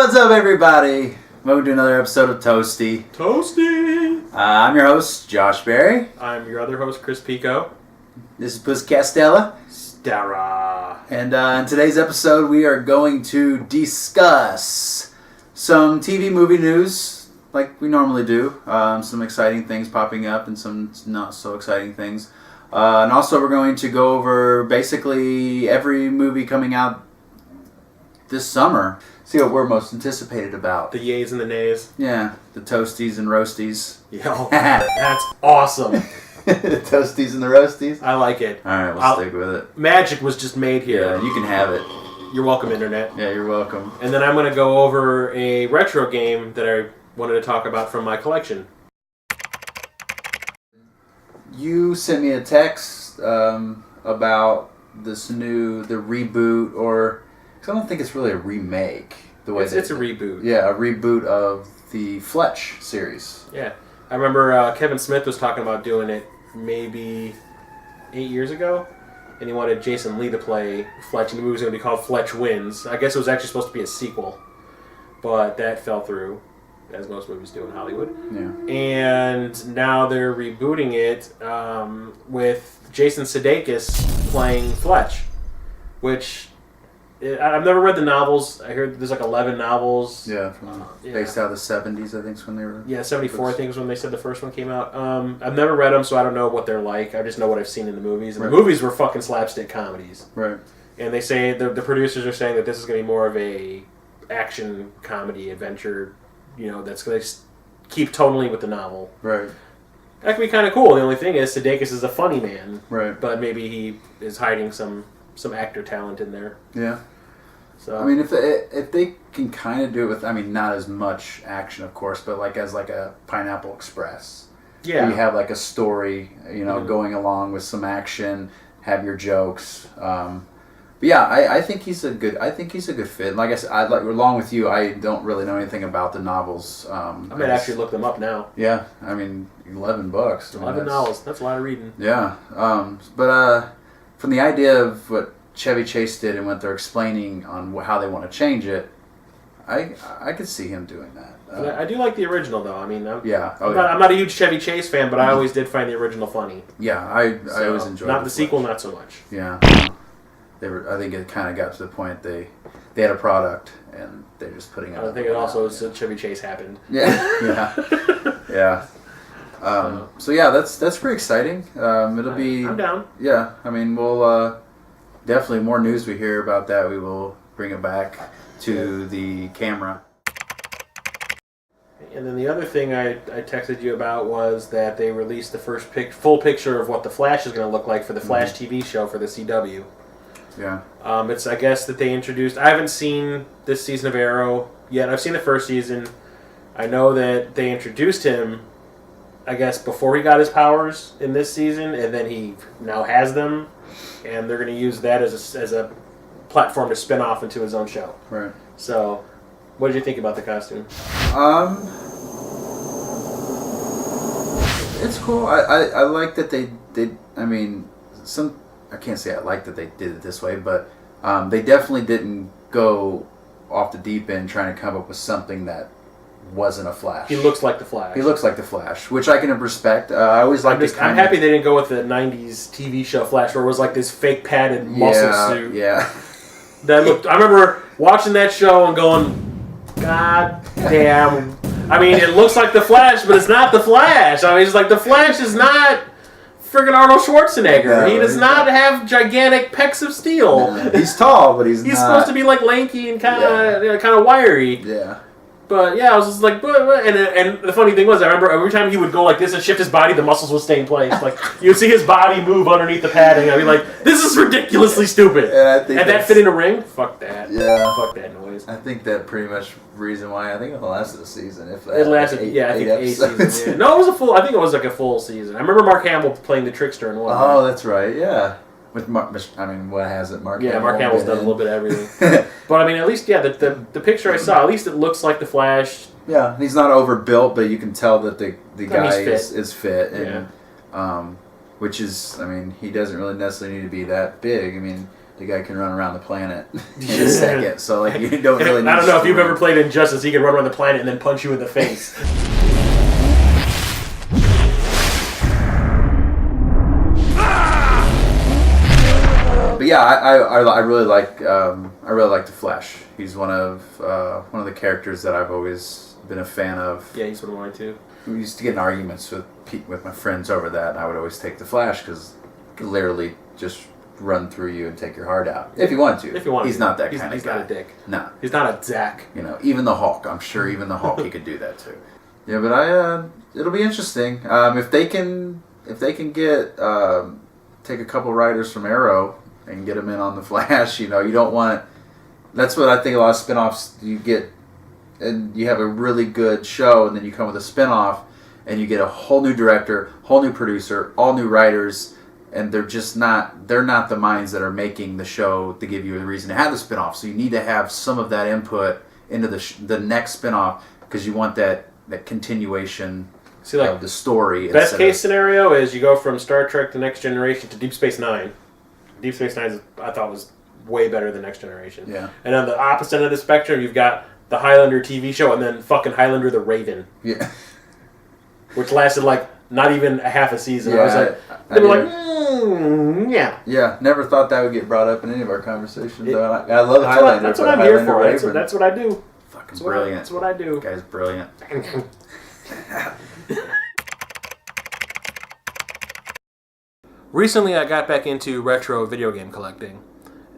What's up, everybody? Welcome to another episode of Toasty. Toasty! I'm your host, Josh Berry. I'm your other host, Chris Pico. This is Puscastella. Stara. And in today's episode, we are going to discuss some TV movie news, like we normally do. Some exciting things popping up and some not so exciting things. And also, we're going to go over basically every movie coming out this summer. See what we're most anticipated about. The yays and the nays. Yeah, the toasties and roasties. Yo, that's awesome. The toasties and the roasties. I like it. All right, we'll stick with it. Magic was just made here. Yeah, you can have it. You're welcome, Internet. Yeah, you're welcome. And then I'm going to go over a retro game that I wanted to talk about from my collection. You sent me a text about the reboot, or because I don't think it's really a remake. It's a reboot. Yeah, a reboot of the Fletch series. Yeah. I remember Kevin Smith was talking about doing it maybe 8 years ago, and he wanted Jason Lee to play Fletch, and the movie was going to be called Fletch Wins. I guess it was actually supposed to be a sequel, but that fell through, as most movies do in Hollywood. Yeah. And now they're rebooting it with Jason Sudeikis playing Fletch, which I've never read the novels. I heard there's like 11 novels. Yeah, based out of the 70s, I think is when they were... Yeah, 74 I think is when they said the first one came out. I've never read them, so I don't know what they're like. I just know what I've seen in the movies. And the movies were fucking slapstick comedies. Right. And they say, the producers are saying that this is going to be more of a action comedy adventure, that's going to keep tonally with the novel. Right. That could be kind of cool. The only thing is, Sudeikis is a funny man. Right. But maybe he is hiding some actor talent in there. Yeah. So I mean, if they can kind of do it with, not as much action, of course, but as a Pineapple Express. Yeah. You have a story, going along with some action, have your jokes. But yeah, I think he's a good fit. Like I said, along with you, I don't really know anything about the novels. I might actually look them up now. Yeah, 11 books. 11 novels. That's a lot of reading. Yeah. But from the idea of what Chevy Chase did and what they're explaining on how they want to change it, I could see him doing that. I do like the original, though. I'm not a huge Chevy Chase fan, but I always did find the original funny. Yeah, I always enjoyed it. Not the sequel, not so much. Yeah. I think it kind of got to the point they had a product and they're just putting out. I think it also was that Chevy Chase happened. Yeah. Yeah. So yeah, that's pretty exciting. It'll be. I'm down. Yeah, we'll definitely more news we hear about that. We will bring it back to the camera. And then the other thing I texted you about was that they released the first full picture of what the Flash is going to look like for the Flash TV show for the CW. Yeah. It's I guess that they introduced. I haven't seen this season of Arrow yet. I've seen the first season. I know that they introduced him, I guess, before he got his powers in this season, and then he now has them, and they're going to use that as a platform to spin off into his own show. Right. So, what did you think about the costume? It's cool. I like that they did. I can't say I like that they did it this way, but they definitely didn't go off the deep end trying to come up with something that wasn't a Flash. He looks like the Flash. He looks like the Flash, which I can respect. I always like to I'm happy they didn't go with the 90s TV show Flash where it was like this fake padded muscle suit. Yeah. I remember watching that show and going, God damn. It looks like the Flash, but it's not the Flash. It's like the Flash is not friggin' Arnold Schwarzenegger. No, he does not have gigantic pecs of steel. No, he's tall, but he's not. He's supposed to be lanky and kind of wiry. Yeah. But yeah, I was just like, and the funny thing was, I remember every time he would go like this and shift his body, the muscles would stay in place. You'd see his body move underneath the padding. I'd be like, this is ridiculously stupid. Yeah, and that fit in a ring? Fuck that. Yeah. Fuck that noise. I think that pretty much reason why. I think it lasted a season. If that, it lasted, I think 8 seasons. Yeah. No, it was a full. I think it was like a full season. I remember Mark Hamill playing the trickster in one. Oh, that's right. Yeah. With Mark, what has it? Mark. Yeah, Mark Hamill's done a little bit of everything. But at least the picture I saw, at least it looks like the Flash. Yeah, he's not overbuilt, but you can tell that the guy is fit, and yeah. Which is, he doesn't really necessarily need to be that big. the guy can run around the planet in a second. So like you don't really. I don't know if you've ever played Injustice. He can run around the planet and then punch you in the face. But yeah, I really like the Flash. He's one of the characters that I've always been a fan of. Yeah, he's one of mine too. We used to get in arguments with my friends over that, and I would always take the Flash because he could literally just run through you and take your heart out if you wanted to. If you wanted he's to. not that kind of guy. He's not a dick. No, he's not a Zack. You know, even the Hulk. I'm sure even the Hulk he could do that too. Yeah, but it'll be interesting if they can get take a couple writers from Arrow and get them in on the Flash. You know, you don't want. That's what I think a lot of spinoffs you get. And you have a really good show, and then you come with a spin-off, and you get a whole new director, whole new producer, all new writers, and they're not the minds that are making the show to give you a reason to have the spin-off. So you need to have some of that input into the next spin-off because you want that continuation of the story. Best case scenario is you go from Star Trek The Next Generation to Deep Space Nine. Deep Space Nine I thought was way better than Next Generation. Yeah. And on the opposite end of the spectrum, you've got the Highlander TV show, and then fucking Highlander the Raven. Yeah. Which lasted like not even a half a season. Yeah, I was like, they were like, yeah. Yeah, never thought that would get brought up in any of our conversations. Though. I love Highlander. That's what I'm here for. That's what I do. Fucking brilliant. That's what I do. That guy's brilliant. Recently, I got back into retro video game collecting.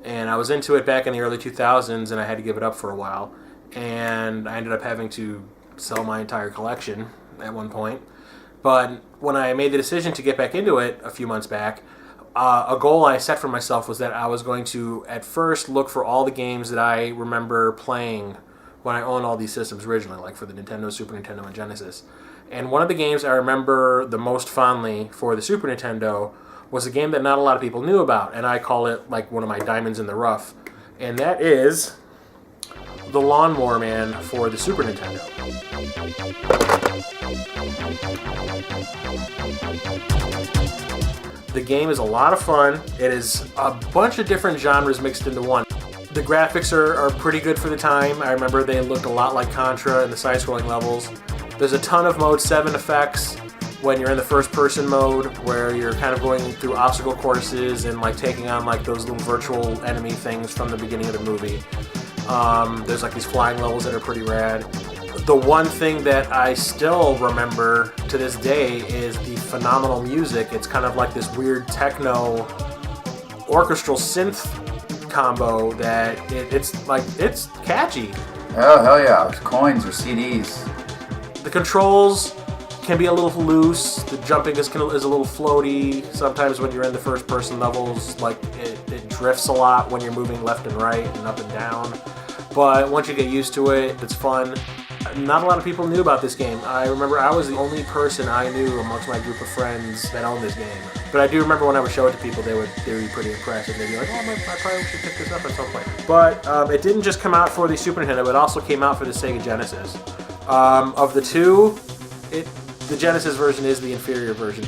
And I was into it back in the early 2000s, and I had to give it up for a while. And I ended up having to sell my entire collection at one point. But when I made the decision to get back into it a few months back, a goal I set for myself was that I was going to, at first, look for all the games that I remember playing when I owned all these systems originally, like for the Nintendo, Super Nintendo, and Genesis. And one of the games I remember the most fondly for the Super Nintendo was a game that not a lot of people knew about, and I call it like one of my diamonds in the rough. And that is the Lawnmower Man for the Super Nintendo. The game is a lot of fun. It is a bunch of different genres mixed into one. The graphics are pretty good for the time. I remember they looked a lot like Contra in the side-scrolling levels. There's a ton of Mode 7 effects when you're in the first-person mode, where you're kind of going through obstacle courses and like taking on like those little virtual enemy things from the beginning of the movie. There's like these flying levels that are pretty rad. The one thing that I still remember to this day is the phenomenal music. It's kind of like this weird techno orchestral synth combo that it's catchy. Oh, hell yeah. It's coins or CDs. The controls can be a little loose. The jumping is a little floaty. Sometimes when you're in the first person levels, like it drifts a lot when you're moving left and right and up and down. But once you get used to it, it's fun. Not a lot of people knew about this game. I remember I was the only person I knew amongst my group of friends that owned this game. But I do remember when I would show it to people, they would be pretty impressed. And they'd be like, oh, I probably should pick this up at some point. But it didn't just come out for the Super Nintendo, it also came out for the Sega Genesis. Of the two, the Genesis version is the inferior version.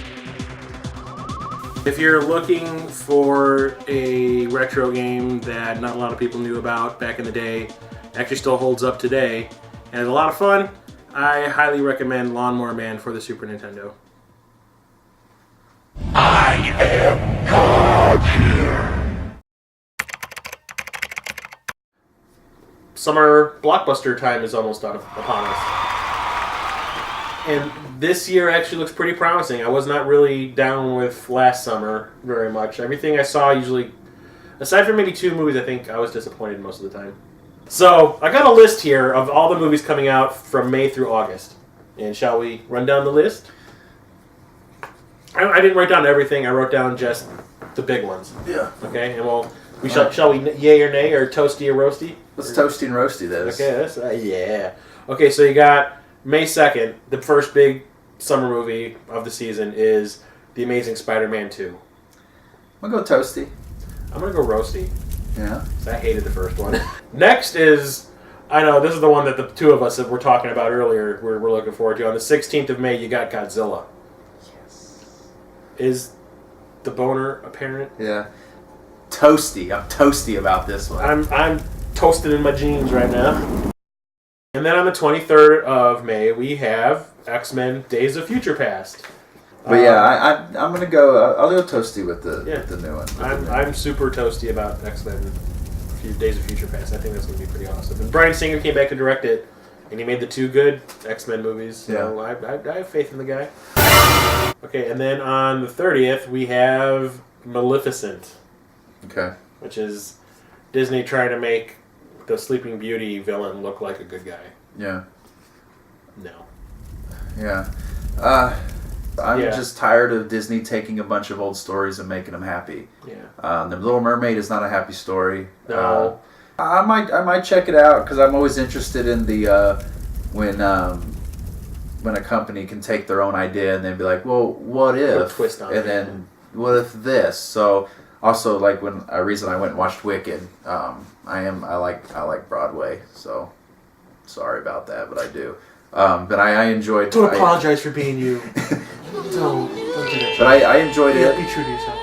If you're looking for a retro game that not a lot of people knew about back in the day, actually still holds up today, and is a lot of fun, I highly recommend Lawnmower Man for the Super Nintendo. I am God here. Summer blockbuster time is almost upon us. And this year actually looks pretty promising. I was not really down with last summer very much. Everything I saw usually, aside from maybe two movies, I think I was disappointed most of the time. So, I got a list here of all the movies coming out from May through August. And shall we run down the list? I didn't write down everything. I wrote down just the big ones. Yeah. Okay, and shall we yay or nay, or toasty or roasty? Let's toasty and roasty this. Okay, that's yeah. Okay, so you got May 2nd, the first big summer movie of the season is The Amazing Spider-Man 2. I'm going to go toasty. I'm going to go roasty. Yeah. I hated the first one. Next is, I know, this is the one that the two of us that were talking about earlier we're looking forward to. On the 16th of May, you got Godzilla. Yes. Is the boner apparent? Yeah. toasty. I'm toasty about this one. I'm toasted in my jeans right now. And then on the 23rd of May, we have X-Men: Days of Future Past. But yeah, I'm gonna go. I'll go toasty with the new one. I'm super toasty about X-Men: Days of Future Past. I think that's gonna be pretty awesome. And Bryan Singer came back to direct it, and he made the 2 good X-Men movies. So I have faith in the guy. Okay, and then on the 30th we have Maleficent. Okay. Which is Disney trying to make the Sleeping Beauty villain look like a good guy. Yeah. No. Yeah. I'm just tired of Disney taking a bunch of old stories and making them happy. Yeah. The Little Mermaid is not a happy story. No. I might check it out because I'm always interested in the when a company can take their own idea and then be like, well, what if? Twist on and it. then what if this? So also like when a reason I went and watched Wicked. I like Broadway. So sorry about that, but I do. But I enjoyed. Don't apologize for being you. Don't do that. But I enjoyed it. Be true to yourself.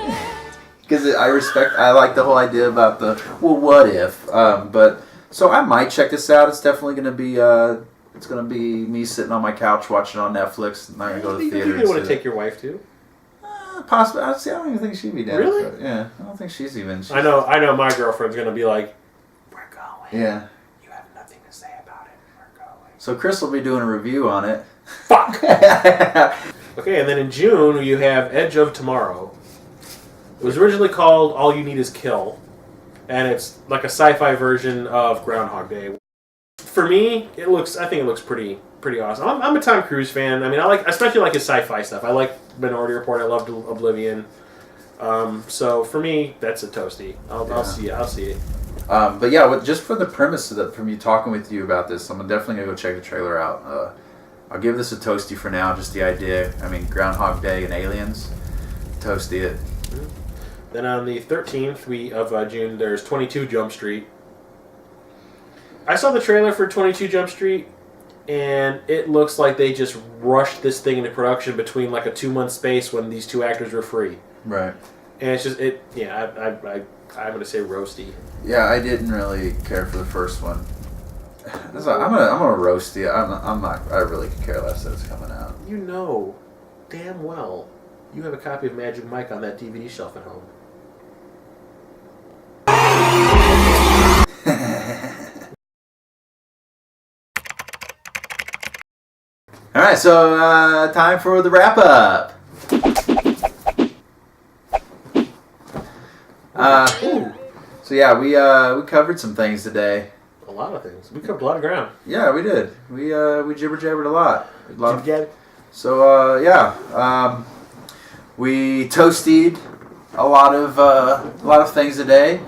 Because I like the whole idea about the, well, what if? But so I might check this out. It's definitely going to be me sitting on my couch watching it on Netflix. I'm not going to go to the theater. You want to take your wife too? Possibly. I don't even think she'd be down. Really? For it. Yeah. I don't think she's even. I know. My girlfriend's going to be like, we're going. Yeah. You have nothing to say about it. We're going. So Chris will be doing a review on it. Fuck. Okay, and then in June you have Edge of Tomorrow. It was originally called All You Need Is Kill, and it's like a sci-fi version of Groundhog Day. For me, I think it looks pretty awesome. I'm a Tom Cruise fan. I mean, especially like his sci-fi stuff. I like Minority Report. I loved Oblivion. So for me, that's a toasty. I'll see it. But yeah, just for the premise from you talking with you about this, I'm definitely gonna go check the trailer out. I'll give this a toasty for now. Just the idea. I mean, Groundhog Day and aliens. Toasty it. Then on the 13th of June, there's 22 Jump Street. I saw the trailer for 22 Jump Street, and it looks like they just rushed this thing into production between like a 2-month space when these 2 actors were free. Right. And it's just I'm gonna say roasty. Yeah, I didn't really care for the first one. I'm gonna roast you. I'm not. I really could care less that it's coming out. You know, damn well, you have a copy of Magic Mike on that DVD shelf at home. All right, so time for the wrap up. So yeah, we covered some things today. A lot of things. We covered a lot of ground. Yeah, we did. We jibber jabbered a lot. Jib-jab. So we toasted a lot of things today.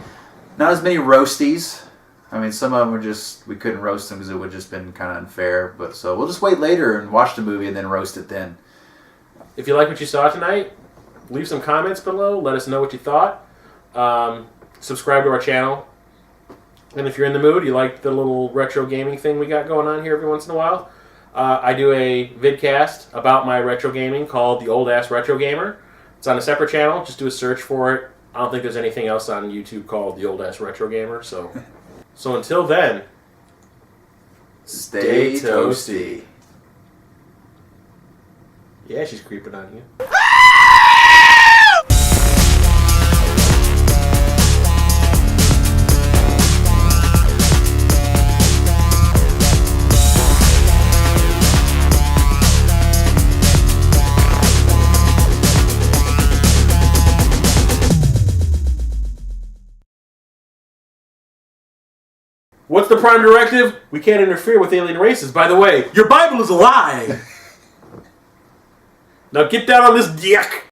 Not as many roasties. I mean, some of them we couldn't roast them because it would have just been kind of unfair. But so we'll just wait later and watch the movie and then roast it then. If you like what you saw tonight, leave some comments below. Let us know what you thought. Subscribe to our channel. And if you're in the mood, you like the little retro gaming thing we got going on here every once in a while, I do a vidcast about my retro gaming called The Old Ass Retro Gamer. It's on a separate channel. Just do a search for it. I don't think there's anything else on YouTube called The Old Ass Retro Gamer. So until then, stay toasty. Yeah, she's creeping on you. What's the prime directive? We can't interfere with alien races. By the way, your Bible is a lie. Now get down on this dick.